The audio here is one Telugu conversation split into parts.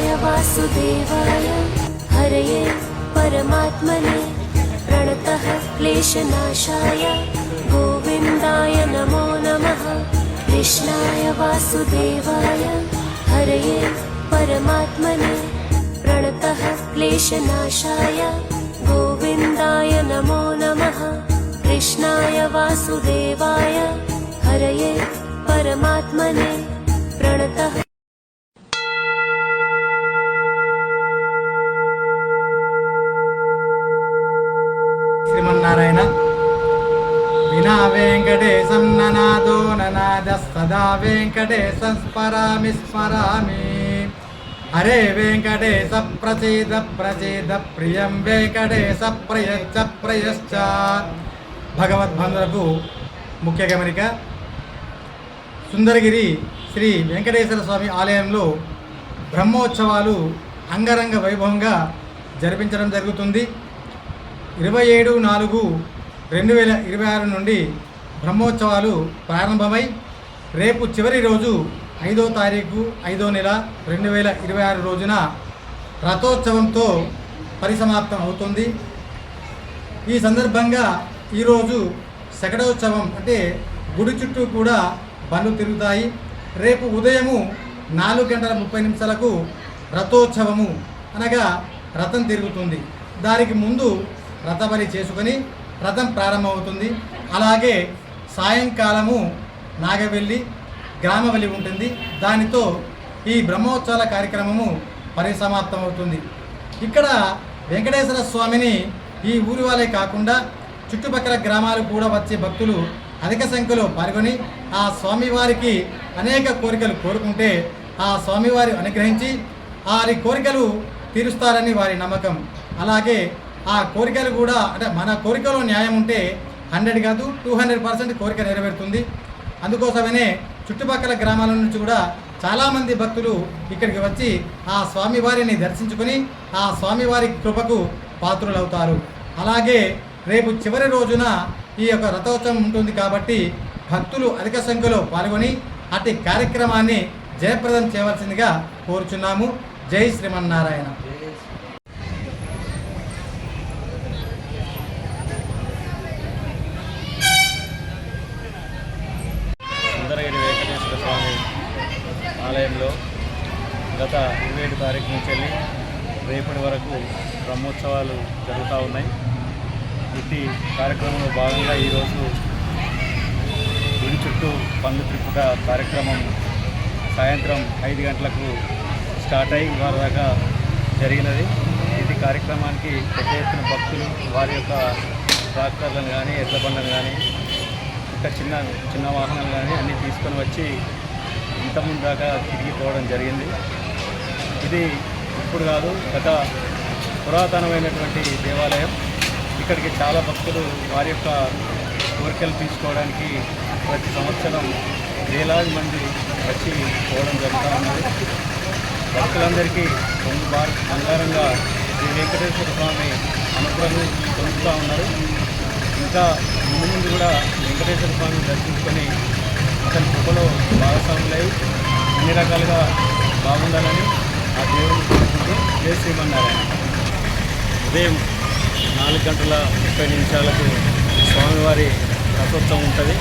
कृष्णाय वासुदेवाय हरये परमात्मने प्रणतः क्लेशनाशाय गोविन्दाय नमो नमः। कृष्णाय वासुदेवाय हरये परमात्मने प्रणतः क्लेशनाशाय गोविन्दाय नमो नमः। कृष्णाय वासुदेवाय हरये परमात्मने प्रणतः श्रीमन्नारायण विना वेंकटेशं ननादो ननादः सदा वेंकटेशं स्मरामि स्मरामि। हरे वेंकटेश प्रसीद प्रसीद प्रियं वेंकटेश प्रयच्छ प्रयश्च। భగవద్బంధులకు ముఖ్య గమనిక, సుందరగిరి శ్రీ వెంకటేశ్వర స్వామి ఆలయంలో బ్రహ్మోత్సవాలు అంగరంగ వైభవంగా జరిపించడం జరుగుతుంది. 27/4/2026 నుండి బ్రహ్మోత్సవాలు ప్రారంభమై రేపు చివరి రోజు 5వ తారీఖు 5వ నెల 2026 రోజున రథోత్సవంతో పరిసమాప్తం అవుతుంది. ఈ సందర్భంగా ఈరోజు శకటోత్సవం అంటే గుడి చుట్టూ కూడా బండ్లు తిరుగుతాయి. రేపు ఉదయము 4:30 రథోత్సవము అనగా రథం తిరుగుతుంది. దానికి ముందు రథబలి చేసుకొని రథం ప్రారంభమవుతుంది. అలాగే సాయంకాలము నాగవెల్లి గ్రామబలి ఉంటుంది. దానితో ఈ బ్రహ్మోత్సవాల కార్యక్రమము పరిసమాప్తం అవుతుంది. ఇక్కడ వెంకటేశ్వర స్వామిని ఈ ఊరి వాళ్ళే కాకుండా చుట్టుపక్కల గ్రామాలు కూడా వచ్చే భక్తులు అధిక సంఖ్యలో పాల్గొని ఆ స్వామివారికి అనేక కోరికలు కోరుకుంటే ఆ స్వామివారి అనుగ్రహించి వారి కోరికలు తీరుస్తారని వారి నమ్మకం. అలాగే ఆ కోరికలు కూడా అంటే మన కోరికలో న్యాయం ఉంటే 100 కాదు 200% కోరిక నెరవేరుతుంది. అందుకోసమనే చుట్టుపక్కల గ్రామాల నుంచి కూడా చాలామంది భక్తులు ఇక్కడికి వచ్చి ఆ స్వామివారిని దర్శించుకొని ఆ స్వామివారి కృపకు పాత్రులవుతారు. అలాగే రేపు చివరి రోజున ఈ యొక్క రథోత్సవం ఉంటుంది కాబట్టి భక్తులు అధిక సంఖ్యలో పాల్గొని అట్టి కార్యక్రమాన్ని జయప్రదం చేయవలసిందిగా కోరుచున్నాము. జై శ్రీమన్నారాయణ. సుందరగిరి వెంకటేశ్వర స్వామి ఆలయంలో గత 27 తారీఖు నుంచి వెళ్ళి రేపటి వరకు బ్రహ్మోత్సవాలు జరుగుతూ ఉన్నాయి. ఇట్టి కార్యక్రమంలో భాగంగా ఈరోజు గుడి చుట్టూ పండ్లు త్రిప్పుట కార్యక్రమం సాయంత్రం 5 గంటలకు స్టార్ట్ అయ్యి ఇవాళ దాకా జరిగినది. ఇటు కార్యక్రమానికి పెద్ద ఎత్తున భక్తులు వారి యొక్క ట్రాక్టర్లను కానీ ఎడ్ల బండ్లను కానీ ఇంకా చిన్న చిన్న వాహనాలు కానీ అన్నీ తీసుకొని వచ్చి ఇంతకుముందు దాకా తిరిగి పోవడం జరిగింది. ఇది ఇప్పుడు కాదు, గత పురాతనమైనటువంటి దేవాలయం. ఇక్కడికి చాలా భక్తులు వారి యొక్క కోరికలు తీసుకోవడానికి ప్రతి సంవత్సరం వేలాది మంది వచ్చి పోవడం జరుగుతూ ఉన్నది. భక్తులందరికీ బంగారంగా శ్రీ వెంకటేశ్వర స్వామి అనుగ్రహం పొందుతూ ఉన్నారు. ఇంకా ముందు కూడా వెంకటేశ్వర స్వామిని దర్శించుకొని అతని కృపలో భాగస్వాములై అన్ని రకాలుగా బాగుండాలని ఆ దేవుడిని కోరుకుంటూ జై శ్రీమన్నారాయణ. ఉదయం 4:30 స్వామివారి రథోత్సవం ఉంటుంది.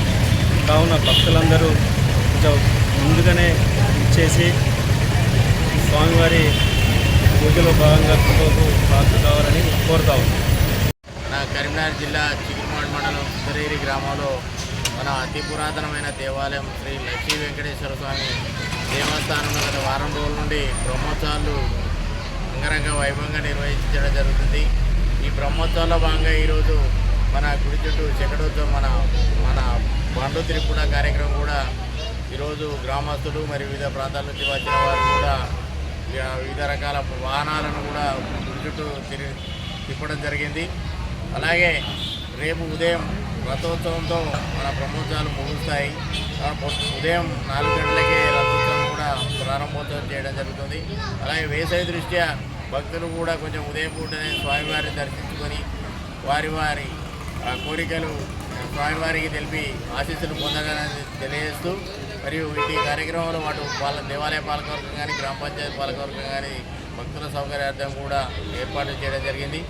కావున భక్తులందరూ కొంచెం ముందుగానే ఇచ్చేసి స్వామివారి పూజలో భాగంగా కృపకు పాత్ర కావాలని కోరుతా ఉన్నాం. కరీంనగర్ జిల్లా చిగురుమాడ మండలం సుందరగిరి గ్రామంలో మన అతి పురాతనమైన దేవాలయం శ్రీ లక్ష్మీ వెంకటేశ్వర స్వామి దేవస్థానంలో గత వారం రోజుల నుండి బ్రహ్మోత్సవాలు అంగరంగ వైభవంగా నిర్వహించడం జరుగుతుంది. ఈ బ్రహ్మోత్సవాల్లో భాగంగా ఈరోజు మన గుడి చుట్టూ శకటోత్సవం మన బండ్లు తిరుపుడ కార్యక్రమం కూడా ఈరోజు గ్రామస్తులు మరియు వివిధ ప్రాంతాల నుంచి వచ్చిన వారు కూడా వివిధ రకాల వాహనాలను కూడా గుడి చుట్టూ తిప్పడం జరిగింది. అలాగే రేపు ఉదయం రథోత్సవంతో మన బ్రహ్మోత్సవాలు ముగుస్తాయి. ఉదయం 4 గంటలకే రథోత్సవం కూడా ప్రారంభోత్సవం చేయడం జరుగుతుంది. అలాగే వేసవి దృష్ట్యా భక్తులు కూడా కొంచెం ఉదయం పూటనే స్వామివారిని దర్శించుకొని వారి కోరికలు స్వామివారికి తెలిపి ఆశీస్సులు పొందగాలని తెలియజేస్తూ మరియు ఇటు కార్యక్రమంలో వాళ్ళ దేవాలయ పాలకవర్గం కానీ గ్రామ పంచాయతీ పాలకవర్గం కానీ భక్తుల సౌకర్యార్థం కూడా ఏర్పాటు చేయడం జరిగింది.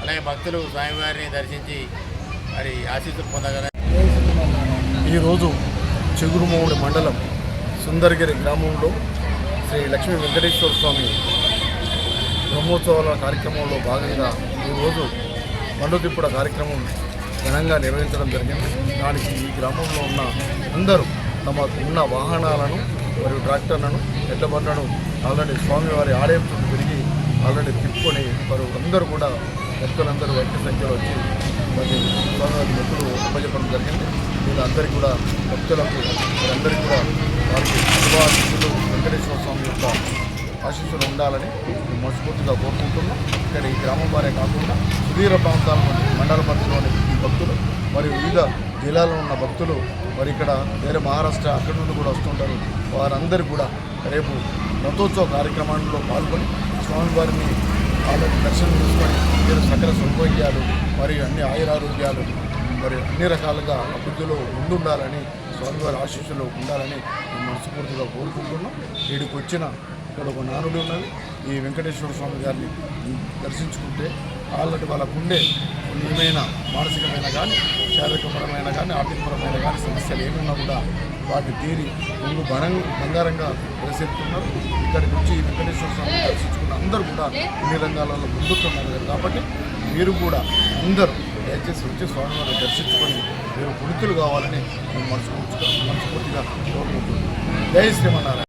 అలాగే భక్తులు స్వామివారిని దర్శించి మరి ఆశీస్సులు పొందగల. ఈరోజు చిగురుమూడి మండలం సుందరగిరి గ్రామంలో శ్రీ లక్ష్మీ వెంకటేశ్వర స్వామి బ్రహ్మోత్సవాల కార్యక్రమంలో భాగంగా ఈరోజు బండుతిప్పుడ కార్యక్రమం ఘనంగా నిర్వహించడం జరిగింది. దానికి ఈ గ్రామంలో ఉన్న అందరూ తమ ఉన్న వాహనాలను మరియు ట్రాక్టర్లను ఎడ్ల బండ్లను ఆల్రెడీ స్వామివారి ఆలయం చుట్టూ తిరిగి ఆల్రెడీ తిప్పుకొని వారు అందరూ కూడా భక్తులందరూ అధిక సంఖ్యలో వచ్చి మరి స్వామివారి భక్తులు అప్పచెప్పడం జరిగింది. వీళ్ళందరికీ కూడా భక్తులకు వారందరికీ కూడా వారికి శుభాశీస్సులు వెంకటేశ్వర స్వామి యొక్క ఆశీస్సులు ఉండాలని మనస్ఫూర్తిగా కోరుకుంటున్నాం. ఇక్కడ ఈ గ్రామం వారే కాకుండా సుదూర ప్రాంతాల నుండి మండల పరిధిలోని భక్తులు మరియు వివిధ జిల్లాలో ఉన్న భక్తులు మరి ఇక్కడ వేరే మహారాష్ట్ర అక్కడి నుండి కూడా వస్తుంటారు. వారందరూ కూడా రేపు రథోత్సవ కార్యక్రమాల్లో పాల్గొని స్వామివారిని వాళ్ళని దర్శనం చేసుకొని మీరు సకల సౌభాగ్యాలు మరియు అన్ని ఆయురారోగ్యాలు మరి అన్ని రకాలుగా అభివృద్ధిలో ముందుండాలని స్వామివారి ఆశీస్సులో ఉండాలని మేము మనస్ఫూర్తిగా కోరుకుంటున్నాం. వీడికి వచ్చిన ఇక్కడ ఒక నానుడి ఉన్నది. ఈ వెంకటేశ్వర స్వామి గారిని దర్శించుకుంటే ఆల్రెడీ వాళ్ళకుండే ఏమైనా మానసికమైన కానీ శారీరకపరమైన కానీ ఆర్థికపరమైన కానీ సమస్యలు ఏమున్నా కూడా వాటిని తీరి ముందు బంగారంగా ప్రసిద్ధున్నారు. ఇక్కడి నుంచి వెంకటేశ్వర స్వామిని దర్శించుకున్న అందరూ కూడా అన్ని రంగాలలో ముందుకున్నారు. కాబట్టి మీరు కూడా అందరూ దయచేసి వచ్చి స్వామివారిని దర్శించుకొని మీరు పుణితులు కావాలని మేము మనస్ఫూర్తిగా కోరుకుంటున్నాం. జై శ్రీమన్నారాయణ.